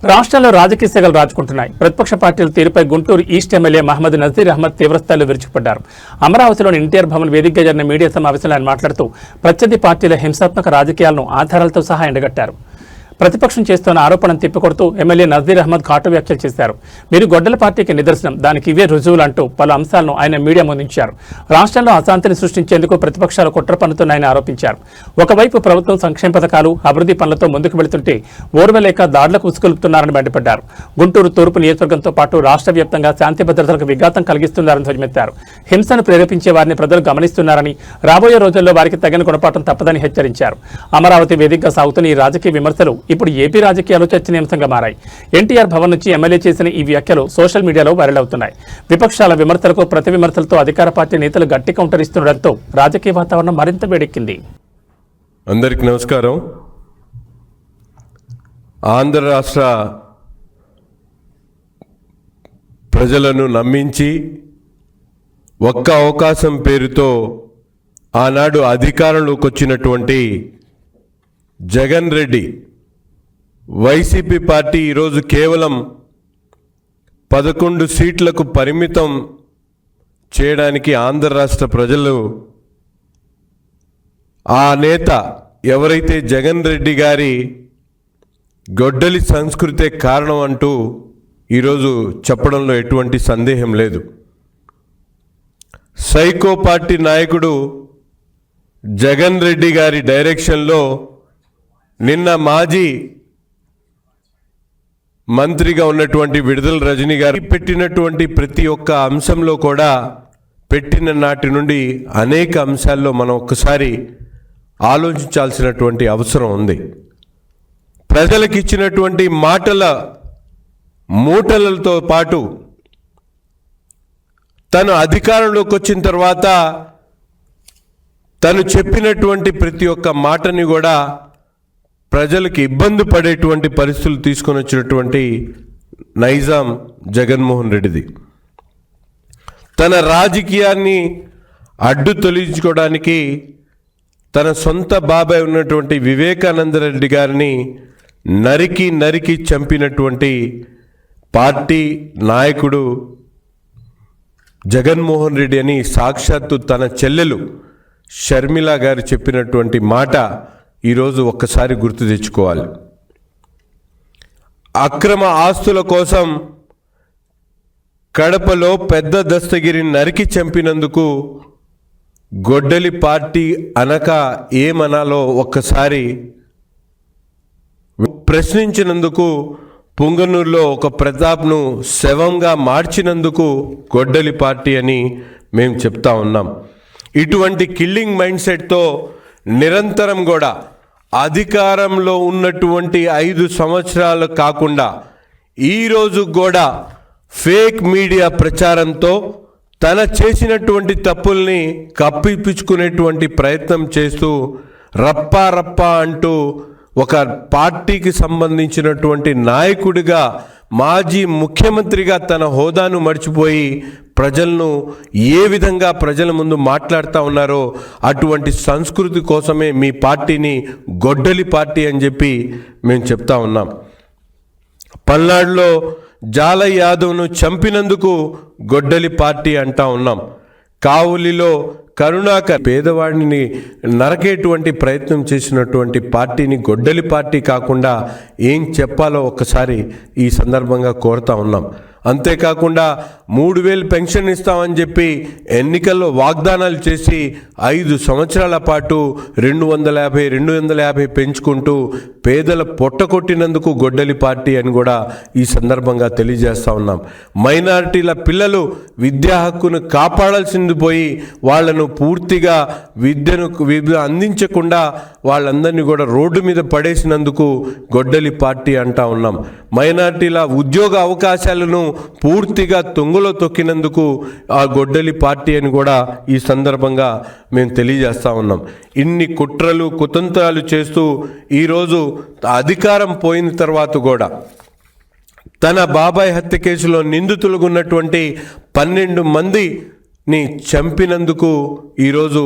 రాష్ట్రంలో రాజకీయ సెగలు రాజుకుంటున్నాయి. ప్రతిపక్ష పార్టీల తీరుపై గుంటూరు ఈస్ట్ ఎమ్మెల్యే మహమ్మద్ నజీర్ అహ్మద్ తీవ్రస్థాయిలో విరుచుకుపడ్డారు. అమరావతిలోని ఎన్టీఆర్ భవన్ వేదికగా జరిగిన మీడియా సమావేశంలో ఆయన మాట్లాడుతూ ప్రత్యర్థి పార్టీల హింసాత్మక రాజకీయాలను ఆధారాలతో సహా ఎండగట్టారు. ప్రతిపక్షం చేస్తున్న ఆరోపణను తిప్పికొడుతూ ఎమ్మెల్యే నజీర్ అహ్మద్ ఘాటు వ్యాఖ్యలు చేశారు. మీరు గొడ్డల పార్టీకి నిదర్శనం, దానికి ఇవే రుజువులంటూ పలు అంశాలను ఆయన మీడియా ముందుంచారు. రాష్ట్రంలో అశాంతిని సృష్టించేందుకు ప్రతిపక్షాలు కుట్ర పన్నుతున్నాయని ఆరోపించారు. ఒకవైపు ప్రభుత్వం సంక్షేమ పథకాలు, అభివృద్ధి పనులతో ముందుకు వెళుతుంటే ఓర్వలేక దాడులకు ఉసుకొలుపుతున్నారని మండిపడ్డారు. గుంటూరు తూర్పు నియోజకవర్గంతో పాటు రాష్ట్ర వ్యాప్తంగా శాంతి భద్రతలకు విఘాతం కలిగిస్తున్నారని ధ్వజమెత్తారు. హింసను ప్రేరేపించే వారిని ప్రజలు గమనిస్తున్నారని, రాబోయే రోజుల్లో వారికి తగిన గుణపాఠం తప్పదని హెచ్చరించారు. అమరావతి వేదికగా సాగుతున్న ఈ రాజకీయ విమర్శలు ఇప్పుడు ఏపీ రాజకీయాలు చర్చనీయాంశంగా మారాయి. ఎన్టీఆర్ భవన్ నుంచి ఎమ్మెల్యే చేసిన ఈ వ్యాఖ్యలు సోషల్ మీడియాలో వైరల్ అవుతున్నాయి. విపక్షాల విమర్శలకు ప్రతి విమర్శలతో అధికార పార్టీ నేతలు గట్టి కౌంటర్ ఇస్తుండటంతో రాజకీయ వాతావరణం మరింత వేడెక్కింది. అందరికీ నమస్కారం. ఆంధ్ర రాష్ట్ర ప్రజలను నమ్మించి ఒక్క అవకాశం పేరుతో ఆనాడు అధికారంలోకి వచ్చినటువంటి జగన్ రెడ్డి వైసీపీ పార్టీ ఈరోజు కేవలం 11 సీట్లకు పరిమితం చేయడానికి ఆంధ్ర రాష్ట్ర ప్రజలు ఆ నేత ఎవరైతే జగన్ రెడ్డి గారి గొడ్డలి సంస్కృతే కారణం అంటూ ఈరోజు చెప్పడంలో ఎటువంటి సందేహం లేదు. సైకో పార్టీ నాయకుడు జగన్ రెడ్డి గారి డైరెక్షన్లో నిన్న మాజీ మంత్రిగా ఉన్నటువంటి విడుదల రజనీ గారు పెట్టినటువంటి ప్రతి ఒక్క అంశంలో కూడా పెట్టిన నాటి నుండి అనేక అంశాల్లో మనం ఒక్కసారి ఆలోచించాల్సినటువంటి అవసరం ఉంది. ప్రజలకు ఇచ్చినటువంటి మాటల మూటలతో పాటు తను అధికారంలోకి వచ్చిన తర్వాత తను చెప్పినటువంటి ప్రతి ఒక్క మాటని కూడా ప్రజలకు ఇబ్బంది పడేటువంటి పరిస్థితులు తీసుకొని వచ్చినటువంటి నైజాం జగన్మోహన్ రెడ్డిది. తన రాజకీయాన్ని అడ్డు తొలగించుకోవడానికి తన సొంత బాబాయ్ ఉన్నటువంటి వివేకానంద రెడ్డి గారిని నరికి చంపినటువంటి పార్టీ నాయకుడు జగన్మోహన్ రెడ్డి అని సాక్షాత్తు తన చెల్లెలు షర్మిల గారు చెప్పినటువంటి మాట ఈరోజు ఒక్కసారి గుర్తు తెచ్చుకోవాలి. అక్రమ ఆస్తుల కోసం కడపలో పెద్ద దస్తగిరిని నరికి చంపినందుకు గొడ్డలి పార్టీ అనక ఏమనాలో ఒక్కసారి ప్రశ్నించినందుకు, పుంగనూరులో ఒక ప్రతాప్ను శవంగా మార్చినందుకు గొడ్డలి పార్టీ అని మేము చెప్తా ఉన్నాం. ఇటువంటి కిల్లింగ్ మైండ్ సెట్తో నిరంతరం కూడా అధికారంలో ఉన్నటువంటి 5 సంవత్సరాలు కాకుండా ఈరోజు కూడా ఫేక్ మీడియా ప్రచారంతో తన చేసినటువంటి తప్పుల్ని కప్పిపుచ్చుకునేటువంటి ప్రయత్నం చేస్తూ రప్పా అంటూ ఒక పార్టీకి సంబంధించినటువంటి నాయకుడిగా, మాజీ ముఖ్యమంత్రిగా తన హోదాను మర్చిపోయి ప్రజలను ఏ విధంగా ప్రజల ముందు మాట్లాడుతూ ఉన్నారో అటువంటి సంస్కృతి కోసమే మీ పార్టీని గొడ్డలి పార్టీ అని చెప్పి మేము చెప్తా ఉన్నాం. పల్నాడులో జాలయ్య యాదవ్ను చంపినందుకు గొడ్డలి పార్టీ అంటా ఉన్నాం. కావులిలో కరుణాకర్ పేదవాడిని నరకేటువంటి ప్రయత్నం చేసినటువంటి పార్టీని గొడ్డలి పార్టీ కాకుండా ఏం చెప్పాలో ఒక్కసారి ఈ సందర్భంగా కోరుతా ఉన్నాం. అంతేకాకుండా 3000 పెన్షన్ ఇస్తామని చెప్పి ఎన్నికల్లో వాగ్దానాలు చేసి 5 సంవత్సరాల పాటు 250 పెంచుకుంటూ పేదల పొట్టకొట్టినందుకు గొడ్డలి పార్టీ అని కూడా ఈ సందర్భంగా తెలియజేస్తూ ఉన్నాం. మైనారిటీల పిల్లలు విద్యా హక్కును కాపాడాల్సింది పోయి వాళ్ళను పూర్తిగా విద్య అందించకుండా వాళ్ళందరినీ కూడా రోడ్డు మీద పడేసినందుకు గొడ్డలి పార్టీ అంటా ఉన్నాం. మైనారిటీల ఉద్యోగ అవకాశాలను పూర్తిగా తొంగలో తొక్కినందుకు ఆ గొడ్డలి పార్టీ అని కూడా ఈ సందర్భంగా మేము తెలియజేస్తూ ఉన్నాం. ఇన్ని కుట్రలు కుతంత్రాలు చేస్తూ ఈరోజు అధికారం పోయిన తర్వాత కూడా తన బాబాయ్ హత్య కేసులో నిందితులుగా ఉన్నటువంటి 12 మందిని చంపినందుకు ఈరోజు